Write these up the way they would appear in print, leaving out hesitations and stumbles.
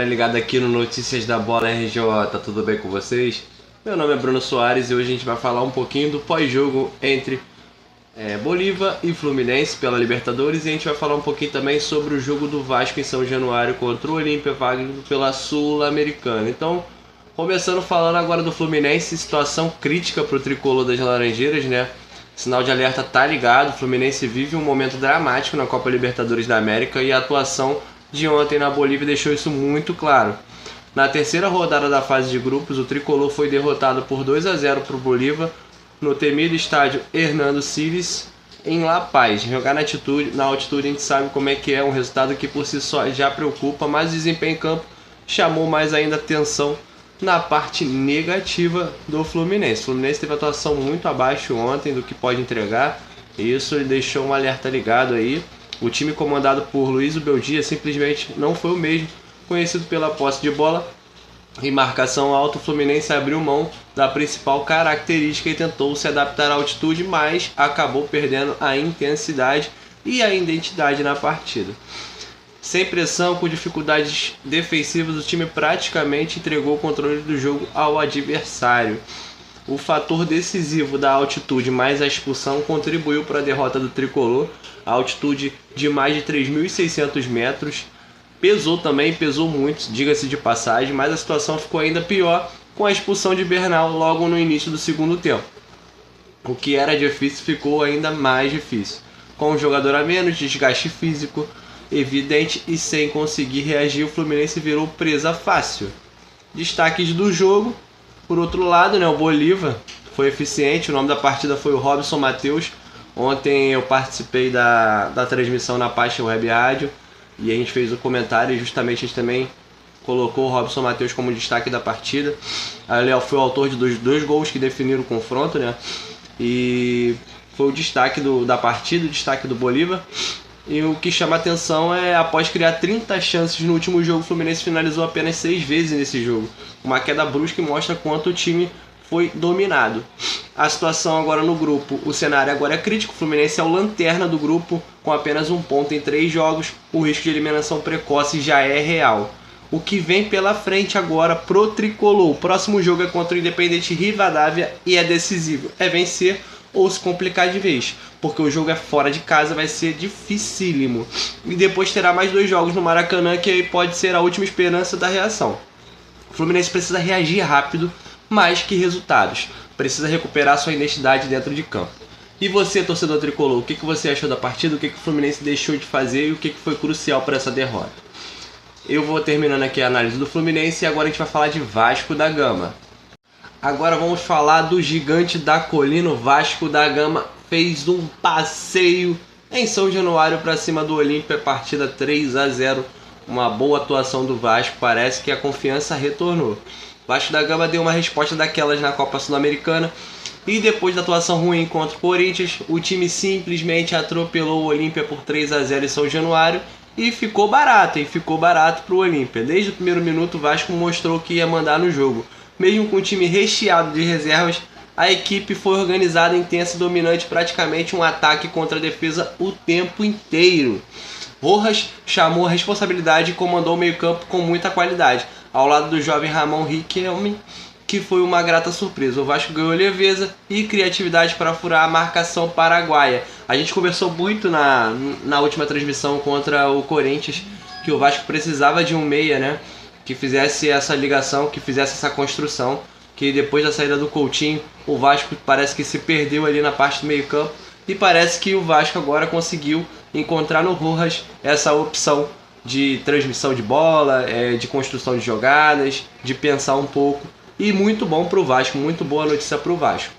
galera ligada aqui no Notícias da Bola RJ, tudo bem com vocês? Meu nome é Bruno Soares e hoje a gente vai falar um pouquinho do pós-jogo entre Bolívar e Fluminense pela Libertadores, e a gente vai falar um pouquinho também sobre o jogo do Vasco em São Januário contra o Olímpia, válido pela Sul-Americana. Então, começando falando agora do Fluminense, situação crítica para o tricolor das Laranjeiras, né? Sinal de alerta tá ligado, o Fluminense vive um momento dramático na Copa Libertadores da América e a atuação de ontem na Bolívia deixou isso muito claro. Na terceira rodada da fase de grupos, o tricolor foi derrotado por 2-0 para o Bolívar no temido estádio Hernando Siles, em La Paz. Jogar na altitude a gente sabe como é que é, um resultado que por si só já preocupa, mas o desempenho em campo chamou mais ainda atenção na parte negativa do Fluminense. O Fluminense teve atuação muito abaixo ontem do que pode entregar, e isso deixou um alerta ligado aí. O time comandado por Luiz Ubeldia simplesmente não foi o mesmo, conhecido pela posse de bola e marcação alta. O Fluminense abriu mão da principal característica e tentou se adaptar à altitude, mas acabou perdendo a intensidade e a identidade na partida. Sem pressão, com dificuldades defensivas, o time praticamente entregou o controle do jogo ao adversário. O fator decisivo da altitude mais a expulsão contribuiu para a derrota do tricolor. A altitude de mais de 3.600 metros pesou muito, diga-se de passagem, mas a situação ficou ainda pior com a expulsão de Bernal logo no início do segundo tempo. O que era difícil ficou ainda mais difícil. Com um jogador a menos, desgaste físico evidente e sem conseguir reagir, o Fluminense virou presa fácil. Destaques do jogo: por outro lado, o Bolívar foi eficiente, o nome da partida foi o Robson Matheus. Ontem eu participei da transmissão na Paixão Web Rádio e a gente fez o comentário, e justamente a gente também colocou o Robson Matheus como destaque da partida. Ele foi o autor de dois gols que definiram o confronto, e foi o destaque da partida, o destaque do Bolívar. E o que chama a atenção é, após criar 30 chances no último jogo, o Fluminense finalizou apenas 6 vezes nesse jogo. Uma queda brusca que mostra quanto o time foi dominado. A situação agora no grupo, o cenário agora é crítico. O Fluminense é o lanterna do grupo com apenas 1 ponto em 3 jogos. O risco de eliminação precoce já é real. O que vem pela frente agora pro tricolor: o próximo jogo é contra o Independente Rivadavia e é decisivo. É vencer ou se complicar de vez, porque o jogo é fora de casa, vai ser dificílimo. E depois terá mais 2 jogos no Maracanã, que aí pode ser a última esperança da reação. O Fluminense precisa reagir rápido, mais que resultados. Precisa recuperar sua identidade dentro de campo. E você, torcedor tricolor, o que você achou da partida? O que o Fluminense deixou de fazer e o que foi crucial para essa derrota? Eu vou terminando aqui a análise do Fluminense e agora a gente vai falar de Vasco da Gama. Agora vamos falar do gigante da colina. O Vasco da Gama fez um passeio em São Januário para cima do Olímpia, partida 3-0. Uma boa atuação do Vasco, parece que a confiança retornou. O Vasco da Gama deu uma resposta daquelas na Copa Sul-Americana, e depois da atuação ruim contra o Corinthians, o time simplesmente atropelou o Olímpia por 3-0 em São Januário e ficou barato, para o Olímpia. Desde o primeiro minuto o Vasco mostrou que ia mandar no jogo. Mesmo com o time recheado de reservas, a equipe foi organizada, intensa e dominante, praticamente um ataque contra a defesa o tempo inteiro. Rojas chamou a responsabilidade e comandou o meio-campo com muita qualidade, ao lado do jovem Ramon Riquelme, que foi uma grata surpresa. O Vasco ganhou leveza e criatividade para furar a marcação paraguaia. A gente conversou muito na última transmissão contra o Corinthians que o Vasco precisava de um meia, que fizesse essa ligação, que fizesse essa construção, que depois da saída do Coutinho, o Vasco parece que se perdeu ali na parte do meio campo, e parece que o Vasco agora conseguiu encontrar no Rojas essa opção de transmissão de bola, de construção de jogadas, de pensar um pouco, e muito bom para o Vasco, muito boa notícia para o Vasco.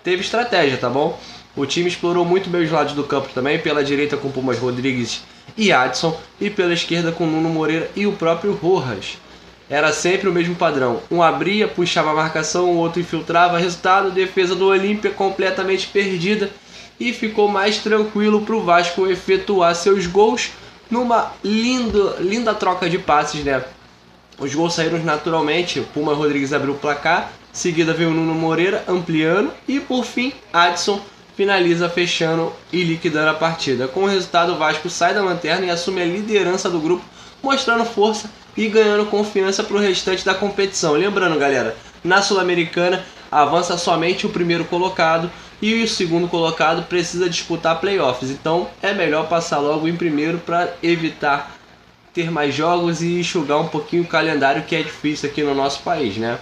Teve estratégia, tá bom? O time explorou muito bem os lados do campo também, pela direita com Pumas Rodrigues e Adson, e pela esquerda com Nuno Moreira e o próprio Rojas. Era sempre o mesmo padrão: um abria, puxava a marcação, o outro infiltrava. Resultado: defesa do Olímpia completamente perdida, e ficou mais tranquilo para o Vasco efetuar seus gols numa linda troca de passes, Os gols saíram naturalmente. O Pumas Rodrigues abriu o placar, seguida veio o Nuno Moreira ampliando, e por fim Adson finaliza fechando e liquidando a partida. Com o resultado, o Vasco sai da lanterna e assume a liderança do grupo, mostrando força e ganhando confiança para o restante da competição. Lembrando, galera, na Sul-Americana avança somente o primeiro colocado e o segundo colocado precisa disputar playoffs. Então é melhor passar logo em primeiro para evitar ter mais jogos e enxugar um pouquinho o calendário, que é difícil aqui no nosso país, né?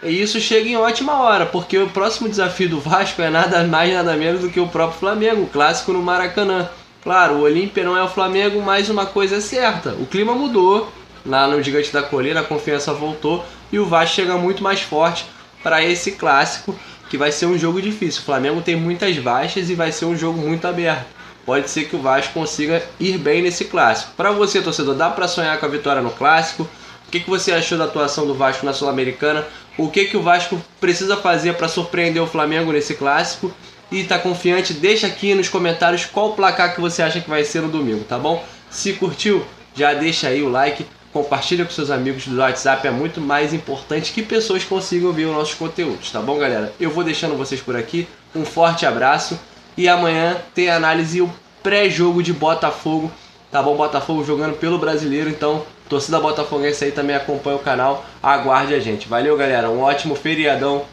E isso chega em ótima hora, porque o próximo desafio do Vasco é nada mais nada menos do que o próprio Flamengo, o clássico no Maracanã. Claro, o Olímpia não é o Flamengo, mas uma coisa é certa, o clima mudou, lá no Gigante da Colina a confiança voltou e o Vasco chega muito mais forte para esse clássico, que vai ser um jogo difícil. O Flamengo tem muitas baixas e vai ser um jogo muito aberto. Pode ser que o Vasco consiga ir bem nesse clássico. Para você, torcedor, dá para sonhar com a vitória no clássico? O que você achou da atuação do Vasco na Sul-Americana? O que o Vasco precisa fazer para surpreender o Flamengo nesse clássico? E tá confiante? Deixa aqui nos comentários qual o placar que você acha que vai ser no domingo, tá bom? Se curtiu, já deixa aí o like, compartilha com seus amigos do WhatsApp, é muito mais importante que pessoas consigam ver os nossos conteúdos, tá bom, galera? Eu vou deixando vocês por aqui, um forte abraço e amanhã tem análise e o pré-jogo de Botafogo, tá bom? Botafogo jogando pelo Brasileiro, então torcida botafoguense aí também acompanha o canal, aguarde a gente. Valeu, galera, um ótimo feriadão,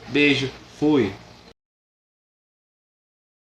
beijo, fui!